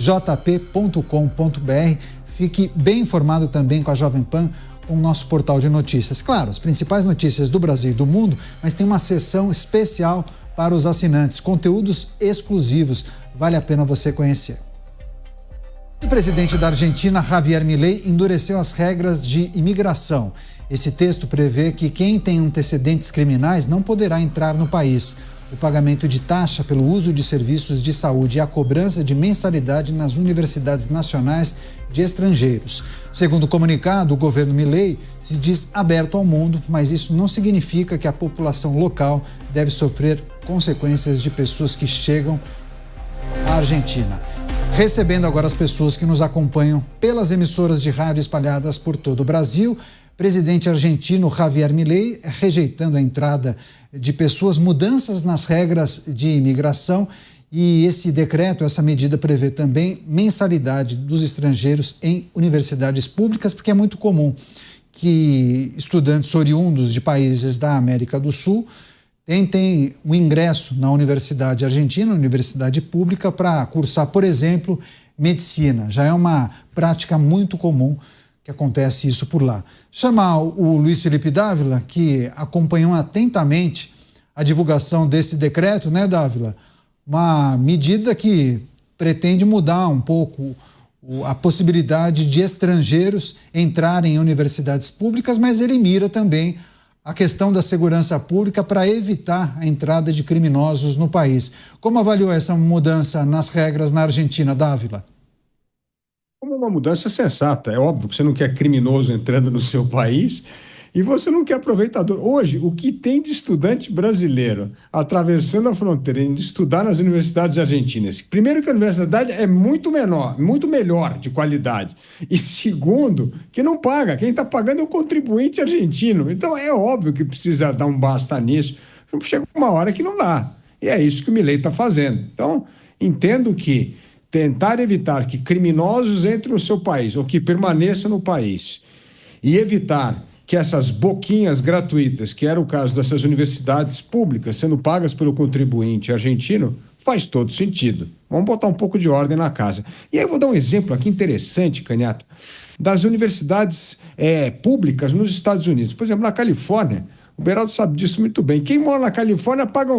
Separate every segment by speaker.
Speaker 1: jp.com.br. Fique bem informado também com a Jovem Pan, com o nosso portal de notícias. Claro, as principais notícias do Brasil e do mundo, mas tem uma seção especial para os assinantes, conteúdos exclusivos. Vale a pena você conhecer. O presidente da Argentina, Javier Milei, endureceu as regras de imigração. Esse texto prevê que quem tem antecedentes criminais não poderá entrar no país. O pagamento de taxa pelo uso de serviços de saúde e a cobrança de mensalidade nas universidades nacionais de estrangeiros. Segundo o comunicado, o governo Milei se diz aberto ao mundo, mas isso não significa que a população local deve sofrer consequências de pessoas que chegam à Argentina. Recebendo agora as pessoas que nos acompanham pelas emissoras de rádio espalhadas por todo o Brasil, presidente argentino Javier Milei rejeitando a entrada de pessoas, mudanças nas regras de imigração, e esse decreto, essa medida prevê também mensalidade dos estrangeiros em universidades públicas, porque é muito comum que estudantes oriundos de países da América do Sul tentem o ingresso na universidade argentina, universidade pública, para cursar, por exemplo, medicina. Já é uma prática muito comum que acontece isso por lá. Chamar o Luiz Felipe Dávila, que acompanhou atentamente a divulgação desse decreto, né, Dávila? Uma medida que pretende mudar um pouco a possibilidade de estrangeiros entrarem em universidades públicas, mas ele mira também a questão da segurança pública para evitar a entrada de criminosos no país. Como avaliou essa mudança nas regras na Argentina, Dávila?
Speaker 2: Como uma mudança sensata. É óbvio que você não quer criminoso entrando no seu país e você não quer aproveitador. Hoje, o que tem de estudante brasileiro atravessando a fronteira e estudar nas universidades argentinas? Primeiro, que a universidade é muito menor, muito melhor de qualidade. E segundo, que não paga. Quem está pagando é o contribuinte argentino. Então, é óbvio que precisa dar um basta nisso. Chega uma hora que não dá. E é isso que o Milei está fazendo. Então, entendo que tentar evitar que criminosos entrem no seu país ou que permaneçam no país e evitar que essas boquinhas gratuitas, que era o caso dessas universidades públicas sendo pagas pelo contribuinte argentino, faz todo sentido. Vamos botar um pouco de ordem na casa. E aí eu vou dar um exemplo aqui interessante, Canhato, das universidades públicas nos Estados Unidos. Por exemplo, na Califórnia, o Beraldo sabe disso muito bem. Quem mora na Califórnia paga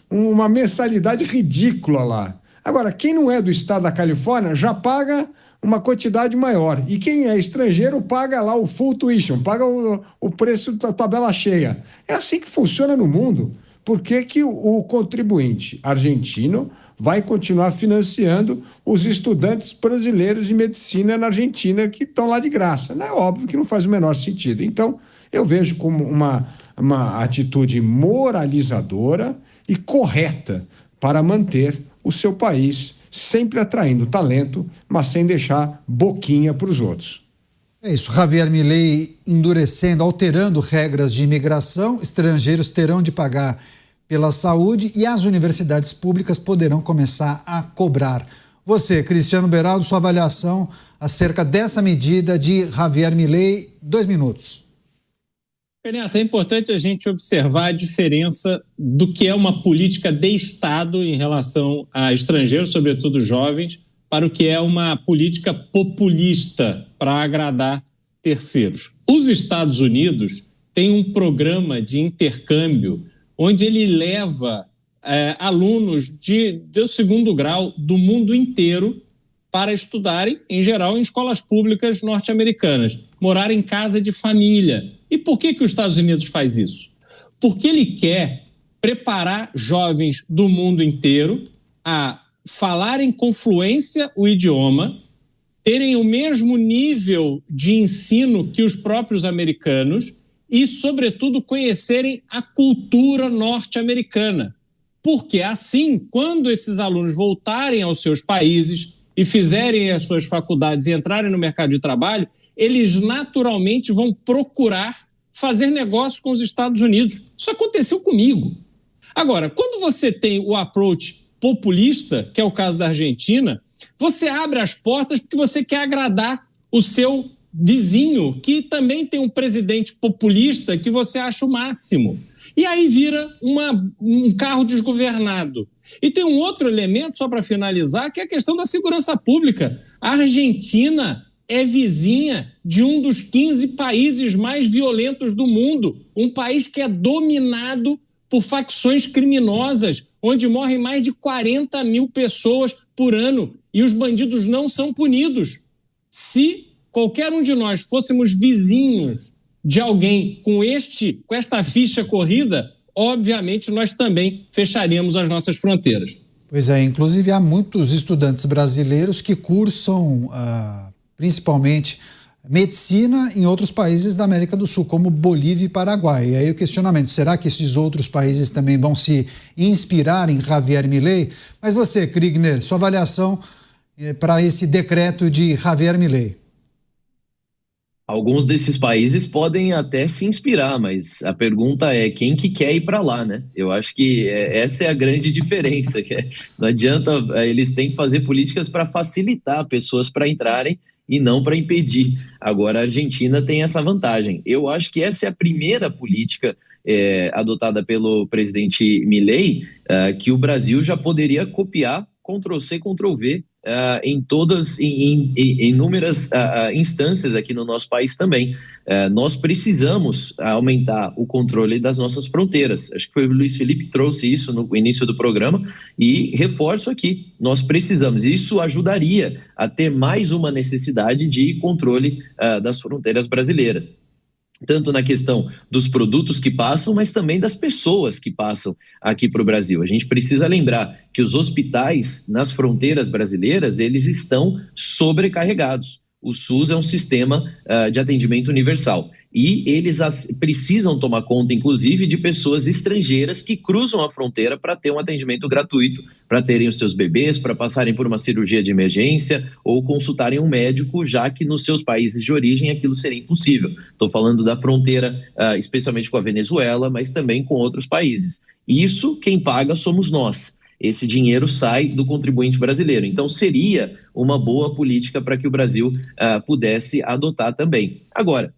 Speaker 2: uma mensalidade ridícula lá. Agora, quem não é do estado da Califórnia já paga uma quantidade maior. E quem é estrangeiro paga lá o full tuition, paga o preço da tabela cheia. É assim que funciona no mundo. Por que que o contribuinte argentino vai continuar financiando os estudantes brasileiros de medicina na Argentina que estão lá de graça? É óbvio que não faz o menor sentido. Então, eu vejo como uma atitude moralizadora e correta para manter o seu país sempre atraindo talento, mas sem deixar boquinha para os outros.
Speaker 1: É isso, Javier Milei endurecendo, alterando regras de imigração, estrangeiros terão de pagar pela saúde e as universidades públicas poderão começar a cobrar. Você, Cristiano Beraldo, sua avaliação acerca dessa medida de Javier Milei, 2 minutos.
Speaker 3: Renato, é importante a gente observar a diferença do que é uma política de Estado em relação a estrangeiros, sobretudo jovens, para o que é uma política populista para agradar terceiros. Os Estados Unidos têm um programa de intercâmbio onde ele leva alunos do segundo grau do mundo inteiro para estudarem, em geral, em escolas públicas norte-americanas, morar em casa de família. E por que os Estados Unidos faz isso? Porque ele quer preparar jovens do mundo inteiro a falarem com fluência o idioma, terem o mesmo nível de ensino que os próprios americanos e, sobretudo, conhecerem a cultura norte-americana. Porque assim, quando esses alunos voltarem aos seus países e fizerem as suas faculdades e entrarem no mercado de trabalho, eles naturalmente vão procurar fazer negócio com os Estados Unidos. Isso aconteceu comigo. Agora, quando você tem o approach populista, que é o caso da Argentina, você abre as portas porque você quer agradar o seu vizinho, que também tem um presidente populista que você acha o máximo. E aí vira um carro desgovernado. E tem um outro elemento, só para finalizar, que é a questão da segurança pública. A Argentina é vizinha de um dos 15 países mais violentos do mundo, um país que é dominado por facções criminosas, onde morrem mais de 40 mil pessoas por ano e os bandidos não são punidos. Se qualquer um de nós fôssemos vizinhos de alguém com esta ficha corrida, obviamente nós também fecharíamos as nossas fronteiras.
Speaker 1: Pois é, inclusive há muitos estudantes brasileiros que cursam principalmente medicina em outros países da América do Sul, como Bolívia e Paraguai. E aí o questionamento, será que esses outros países também vão se inspirar em Javier Milei? Mas você, Kriegner, sua avaliação para esse decreto de Javier Milei?
Speaker 4: Alguns desses países podem até se inspirar, mas a pergunta é quem que quer ir para lá, né? Eu acho que essa é a grande diferença. Não adianta, eles têm que fazer políticas para facilitar pessoas para entrarem e não para impedir. Agora, a Argentina tem essa vantagem. Eu acho que essa é a primeira política adotada pelo presidente Milei, que o Brasil já poderia copiar, Ctrl-C, Ctrl-V, em inúmeras instâncias aqui no nosso país também. Nós precisamos aumentar o controle das nossas fronteiras. Acho que foi o Luiz Felipe que trouxe isso no início do programa e reforço aqui, nós precisamos. Isso ajudaria a ter mais uma necessidade de controle das fronteiras brasileiras. Tanto na questão dos produtos que passam, mas também das pessoas que passam aqui para o Brasil. A gente precisa lembrar que os hospitais nas fronteiras brasileiras, eles estão sobrecarregados. O SUS é um sistema de atendimento universal e eles precisam tomar conta, inclusive, de pessoas estrangeiras que cruzam a fronteira para ter um atendimento gratuito, para terem os seus bebês, para passarem por uma cirurgia de emergência ou consultarem um médico, já que nos seus países de origem aquilo seria impossível. Estou falando da fronteira, especialmente com a Venezuela, mas também com outros países. Isso, quem paga somos nós. Esse dinheiro sai do contribuinte brasileiro. Então, seria uma boa política para que o Brasil pudesse adotar também. Agora,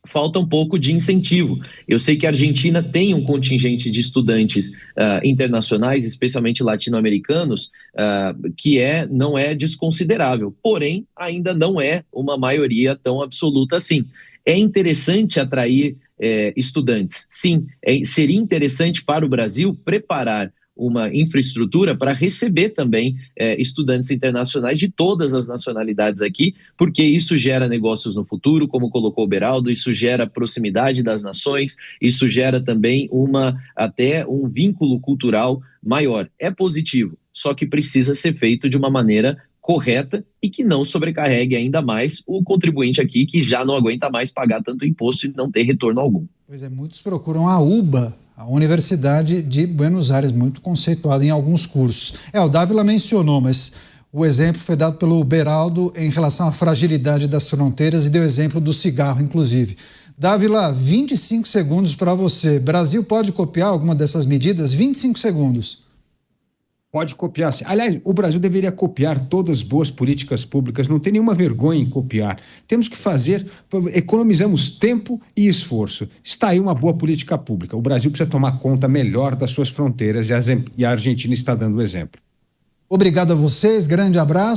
Speaker 4: falta um pouco de incentivo. Eu sei que a Argentina tem um contingente de estudantes internacionais, especialmente latino-americanos, que não é desconsiderável, porém, ainda não é uma maioria tão absoluta assim. É interessante atrair estudantes. Sim, seria interessante para o Brasil preparar uma infraestrutura para receber também estudantes internacionais de todas as nacionalidades aqui, porque isso gera negócios no futuro, como colocou o Beraldo, isso gera proximidade das nações, isso gera também até um vínculo cultural maior. É positivo, só que precisa ser feito de uma maneira correta e que não sobrecarregue ainda mais o contribuinte aqui, que já não aguenta mais pagar tanto imposto e não ter retorno algum.
Speaker 1: Pois é, muitos procuram a UBA, a Universidade de Buenos Aires, muito conceituada em alguns cursos. O Dávila mencionou, mas o exemplo foi dado pelo Beraldo em relação à fragilidade das fronteiras e deu exemplo do cigarro, inclusive. Dávila, 25 segundos para você. Brasil pode copiar alguma dessas medidas? 25 segundos.
Speaker 2: Pode copiar. Aliás, o Brasil deveria copiar todas as boas políticas públicas, não tem nenhuma vergonha em copiar. Temos que fazer, economizamos tempo e esforço. Está aí uma boa política pública. O Brasil precisa tomar conta melhor das suas fronteiras e a Argentina está dando o exemplo.
Speaker 1: Obrigado a vocês, grande abraço.